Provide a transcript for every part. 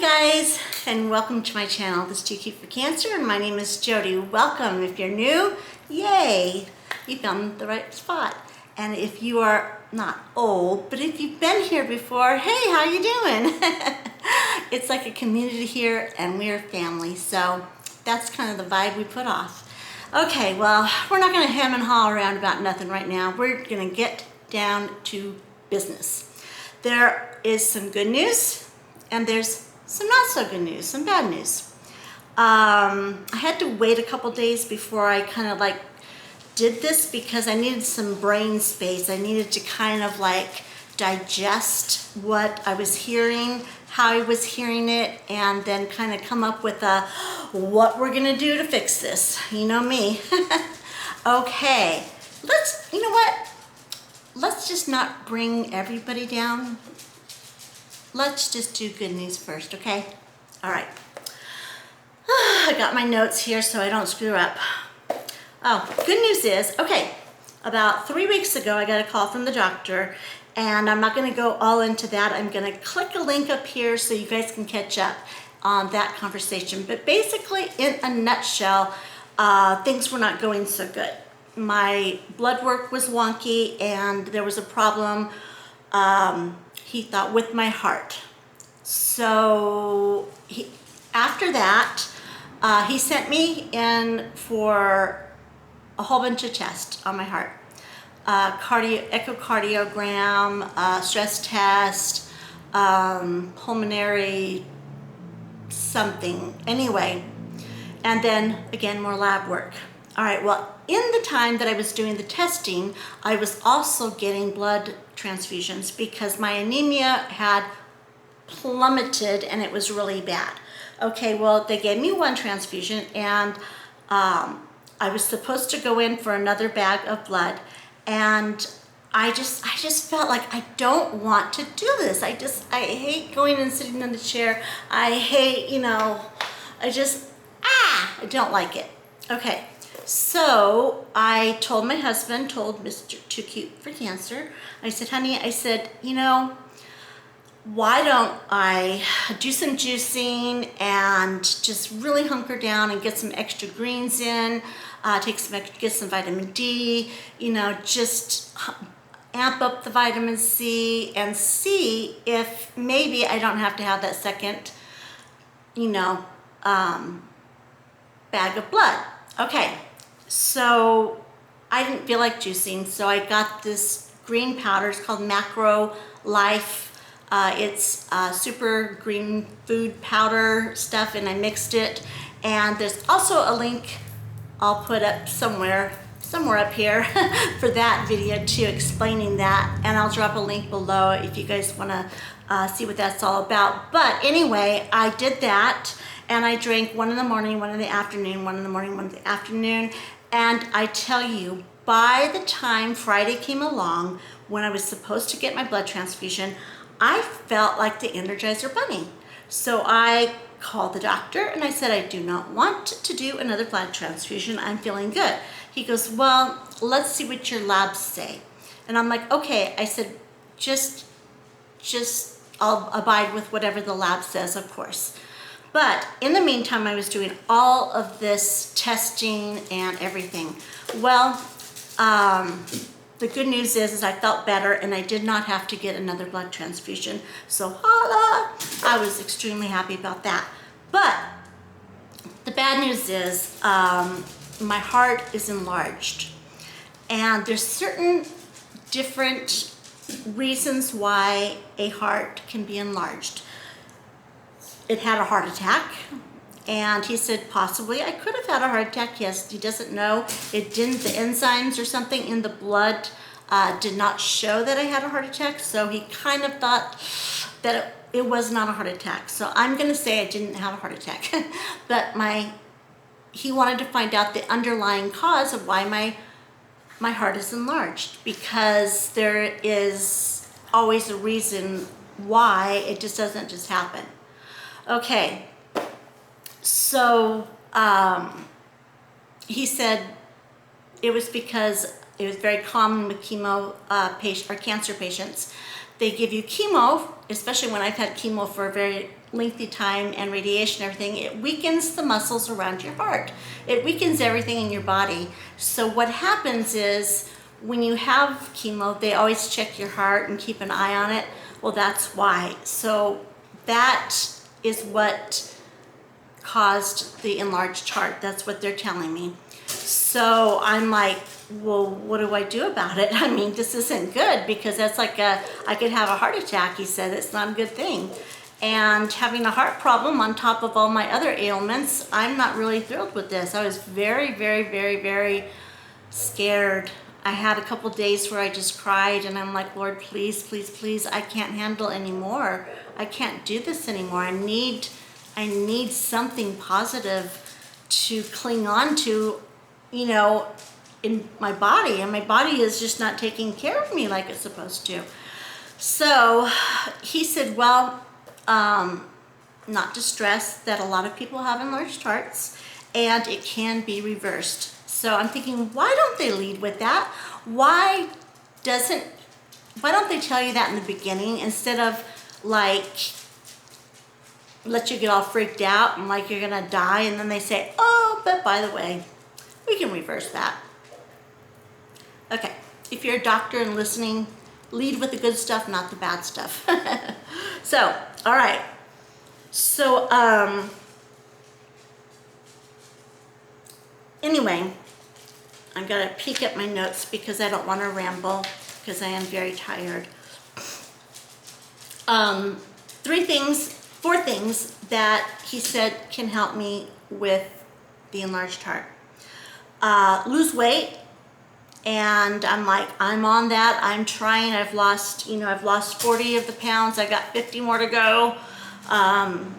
Hi guys, and welcome to my channel. This is Too Cute for Cancer, and my name is Jody. Welcome. If you're new, yay, you found the right spot. And if you are not old, but if you've been here before, hey, how you doing? It's like a community here, and we're family, so that's kind of the vibe we put off. Okay, well, we're not going to hem and haw around about nothing right now. We're going to get down to business. There is some good news, and there's some not so good news, some bad news. I had to wait a couple days before I kind of like did this because I needed some brain space. I needed to kind of like digest what I was hearing, how I was hearing it, and then kind of come up with what we're gonna do to fix this. You know me. Okay, you know what? Let's just not bring everybody down. Let's just do good news first, okay? All right. I got my notes here so I don't screw up. Oh, good news is, okay, about 3 weeks ago, I got a call from the doctor, and I'm not gonna go all into that. I'm gonna click a link up here so you guys can catch up on that conversation. But basically, in a nutshell, things were not going so good. My blood work was wonky, and there was a problem, he thought, with my heart. So after that, he sent me in for a whole bunch of tests on my heart. Echocardiogram, stress test, pulmonary something, anyway. And then again, more lab work. All right, well, in the time that I was doing the testing, I was also getting blood transfusions because my anemia had plummeted and it was really bad. Okay, well, they gave me one transfusion, and I was supposed to go in for another bag of blood, and I just felt like I don't want to do this. I hate going and sitting in the chair. I hate, I don't like it. Okay. So I told my husband, told Mr. Too Cute for Cancer, I said, honey, why don't I do some juicing and just really hunker down and get some extra greens in, get some vitamin D, just amp up the vitamin C and see if maybe I don't have to have that second, bag of blood. Okay. So I didn't feel like juicing, so I got this green powder. It's called Macro Life. It's super green food powder stuff, and I mixed it. And there's also a link I'll put up somewhere up here for that video too, explaining that. And I'll drop a link below if you guys want to see what that's all about. But anyway, I did that, and I drank one in the morning, one in the afternoon, one in the morning, one in the afternoon. And I tell you, by the time Friday came along, when I was supposed to get my blood transfusion, I felt like the Energizer Bunny. So I called the doctor and I said, I do not want to do another blood transfusion. I'm feeling good. He goes, well, let's see what your labs say. And I'm like, okay. I said, just I'll abide with whatever the lab says, of course. But in the meantime, I was doing all of this testing and everything. Well, the good news is I felt better, and I did not have to get another blood transfusion. So holla! I was extremely happy about that. But the bad news is my heart is enlarged. And there's certain different reasons why a heart can be enlarged. It had a heart attack, and he said possibly I could have had a heart attack. Yes, he doesn't know. It didn't, the enzymes or something in the blood did not show that I had a heart attack, so he kind of thought that it was not a heart attack. So I'm gonna say I didn't have a heart attack. But he wanted to find out the underlying cause of why my heart is enlarged, because there is always a reason why. It just doesn't just happen. Okay, so he said it was because it was very common with cancer patients they give you chemo, especially when I've had chemo for a very lengthy time and radiation and everything, it weakens the muscles around your heart. It weakens everything in your body. So what happens is when you have chemo, they always check your heart and keep an eye on it. Well, that's why. So that is what caused the enlarged heart. That's what they're telling me. So I'm like, well, what do I do about it? I mean, this isn't good, because that's like I could have a heart attack. He said it's not a good thing. And having a heart problem on top of all my other ailments, I'm not really thrilled with this. I was very, very, very, very scared. I had a couple days where I just cried, and I'm like, Lord, please, please, please, I can't handle anymore. I can't do this anymore. I need something positive to cling on to, you know, in my body, and my body is just not taking care of me like it's supposed to. So he said, well, not to stress that a lot of people have enlarged hearts and it can be reversed. So I'm thinking, why don't they lead with that? Why don't they tell you that in the beginning, instead of like let you get all freaked out and like you're gonna die, and then they say, oh, but by the way, we can reverse that. Okay, if you're a doctor and listening, lead with the good stuff, not the bad stuff. So, all right. So, anyway, I'm gonna peek at my notes because I don't want to ramble, because I am very tired. 4 things that he said can help me with the enlarged heart. Lose weight. And I'm like, I'm on that. I'm trying. I've lost 40 of the pounds. I got 50 more to go.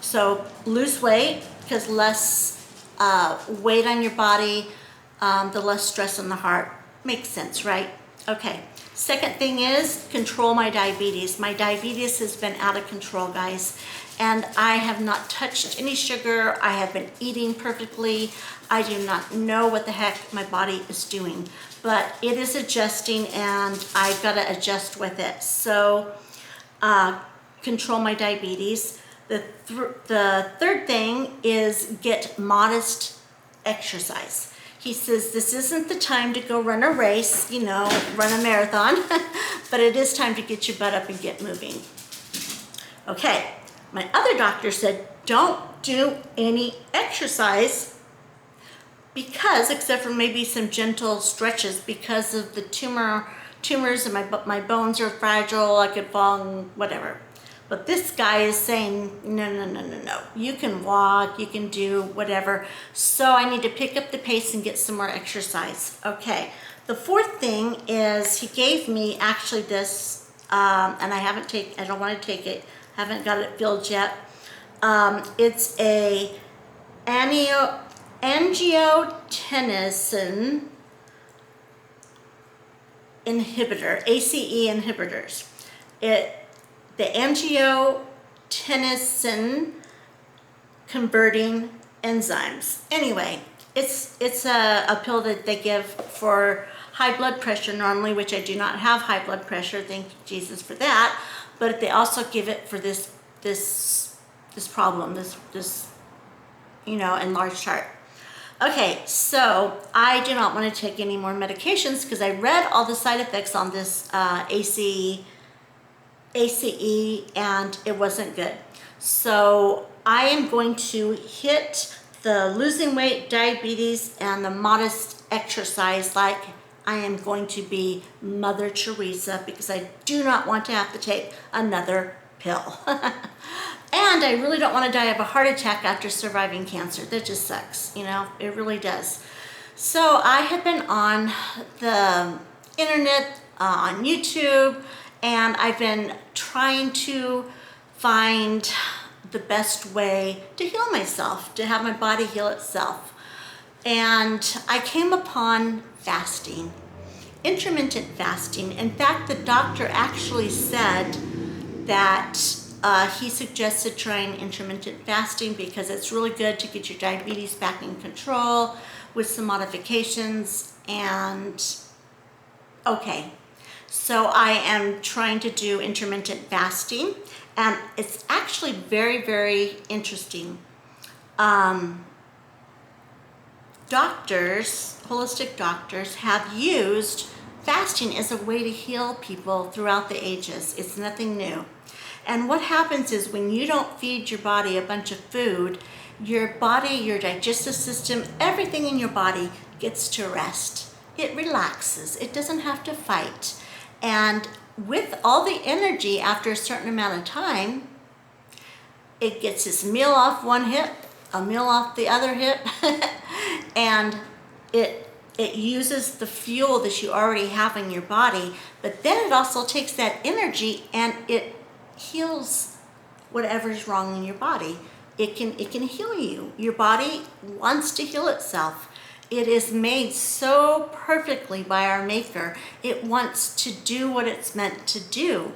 So lose weight, because less weight on your body, the less stress on the heart. Makes sense, right? Okay. Second thing is control my diabetes. My diabetes has been out of control, guys. And I have not touched any sugar. I have been eating perfectly. I do not know what the heck my body is doing, but it is adjusting, and I've got to adjust with it. So control my diabetes. The third thing is get modest exercise. He says this isn't the time to go run a race, run a marathon, but it is time to get your butt up and get moving. Okay, my other doctor said don't do any exercise because, except for maybe some gentle stretches, because of the tumors and my bones are fragile, I could fall and whatever. But this guy is saying, no. You can walk, you can do whatever. So I need to pick up the pace and get some more exercise. Okay. The fourth thing is he gave me actually this, and I don't want to take it. Haven't got it filled yet. It's a angiotensin inhibitor, ACE inhibitors. The angiotensin converting enzymes. Anyway, it's a pill that they give for high blood pressure normally, which I do not have high blood pressure. Thank Jesus for that. But they also give it for this problem, this enlarged heart. Okay, so I do not want to take any more medications because I read all the side effects on this ACE, and it wasn't good. So I am going to hit the losing weight, diabetes, and the modest exercise like I am going to be Mother Teresa, because I do not want to have to take another pill. And I really don't want to die of a heart attack after surviving cancer. That just sucks, it really does. So I have been on the internet, on YouTube, and I've been trying to find the best way to heal myself, to have my body heal itself. And I came upon fasting, intermittent fasting. In fact, the doctor actually said that he suggested trying intermittent fasting because it's really good to get your diabetes back in control with some modifications. And okay, So I am trying to do intermittent fasting, and it's actually very, very interesting. Doctors, holistic doctors, have used fasting as a way to heal people throughout the ages. It's nothing new. And what happens is when you don't feed your body a bunch of food, your body, your digestive system, everything in your body gets to rest. It relaxes. It doesn't have to fight. And with all the energy after a certain amount of time, it gets its meal off one hip, a meal off the other hip, and it uses the fuel that you already have in your body, but then it also takes that energy and it heals whatever's wrong in your body. It can heal you. Your body wants to heal itself. It is made so perfectly by our Maker. It wants to do what it's meant to do.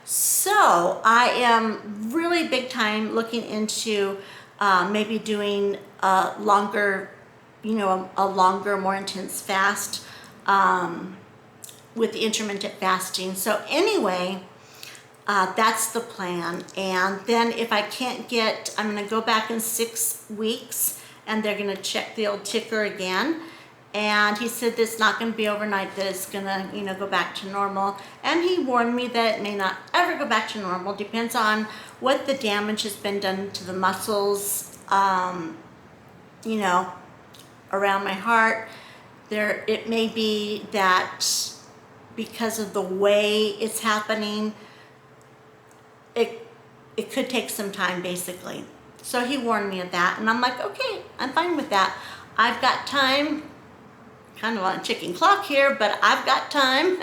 So I am really big time looking into maybe doing a longer, a longer, more intense fast with the intermittent fasting. So anyway, that's the plan. And then if I can't get, I'm going to go back in 6 weeks and they're going to check the old ticker again. And he said it's not going to be overnight, that it's going to, go back to normal. And he warned me that it may not ever go back to normal. Depends on what the damage has been done to the muscles, around my heart. It may be that because of the way it's happening, it could take some time, basically. So he warned me of that, and I'm like, okay, I'm fine with that. I've got time, kind of on a ticking clock here, but I've got time,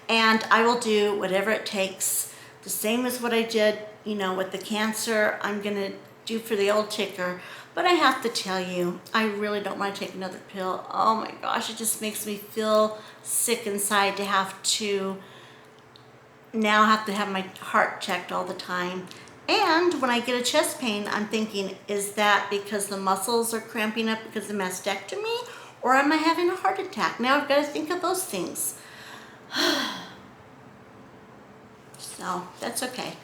and I will do whatever it takes. The same as what I did, with the cancer, I'm gonna do for the old ticker. But I have to tell you, I really don't want to take another pill. Oh my gosh, it just makes me feel sick inside to have to have my heart checked all the time. And when I get a chest pain, I'm thinking, is that because the muscles are cramping up because of mastectomy? Or am I having a heart attack? Now I've got to think of those things. So that's okay.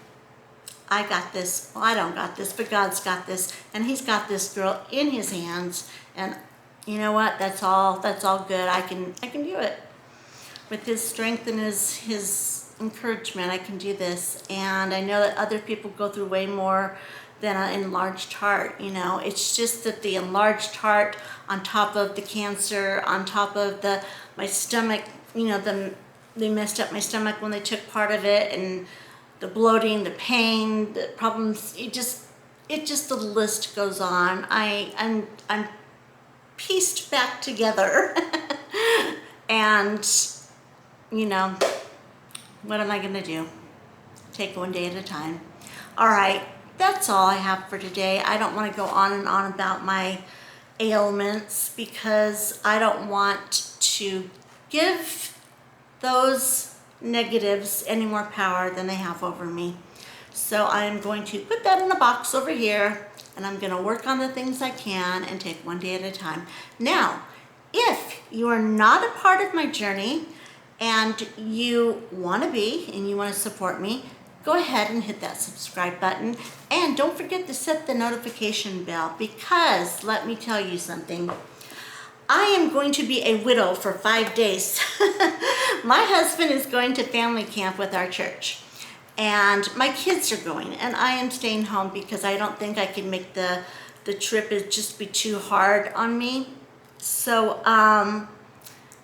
I got this. Well, I don't got this, but God's got this. And he's got this girl in his hands. And you know what? That's all good. I can do it. With his strength and his encouragement, I can do this. And I know that other people go through way more than an enlarged heart. It's just that the enlarged heart, on top of the cancer, on top of my stomach, they messed up my stomach when they took part of it, and the bloating, the pain, the problems. It just the list goes on. I'm pieced back together, and what am I gonna do? Take one day at a time. All right, that's all I have for today. I don't want to go on and on about my ailments because I don't want to give those negatives any more power than they have over me. So I'm going to put that in a box over here, and I'm going to work on the things I can and take one day at a time. Now, if you are not a part of my journey and you want to be and you want to support me, go ahead and hit that subscribe button, and don't forget to set the notification bell, because let me tell you something. I am going to be a widow for 5 days. My husband is going to family camp with our church, and my kids are going, and I am staying home because I don't think I can make the trip. It'd just be too hard on me. So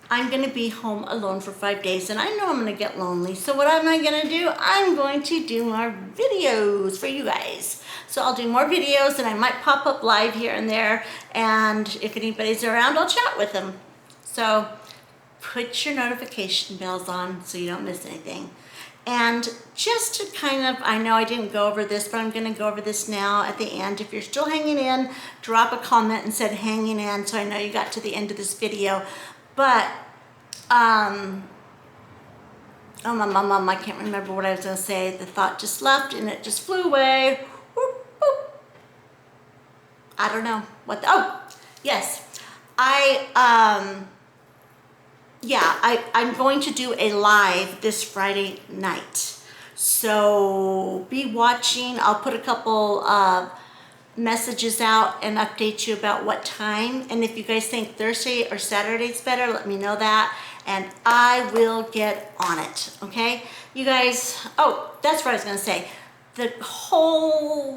I'm going to be home alone for 5 days, and I know I'm going to get lonely. So what am I going to do? I'm going to do more videos for you guys. So I'll do more videos, and I might pop up live here and there, and if anybody's around, I'll chat with them. So put your notification bells on so you don't miss anything. And just to I know I didn't go over this, but I'm going to go over this now at the end. If you're still hanging in, drop a comment and said hanging in, so I know you got to the end of this video. But, oh, I can't remember what I was going to say. The thought just left and it just flew away. Whoop, whoop. I don't know what, oh, yes. yeah, I'm going to do a live this Friday night. So be watching. I'll put a couple messages out and update you about what time. And if you guys think Thursday or Saturday is better, let me know that. And I will get on it, okay? You guys, oh, that's what I was gonna say. The whole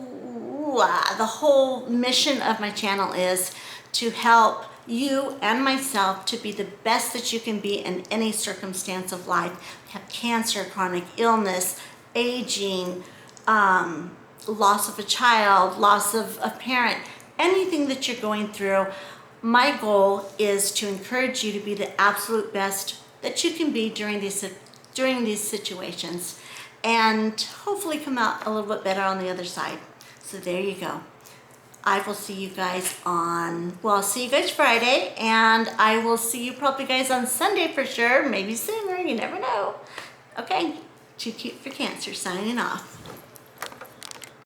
mission of my channel is to help you and myself to be the best that you can be in any circumstance of life. You have cancer, chronic illness, aging, loss of a child, loss of a parent, anything that you're going through. My goal is to encourage you to be the absolute best that you can be during these situations, and hopefully come out a little bit better on the other side. So there you go. I will see you guys I'll see you guys Friday, and I will see you probably guys on Sunday for sure, maybe sooner, you never know. Okay, Too Cute for Cancer signing off.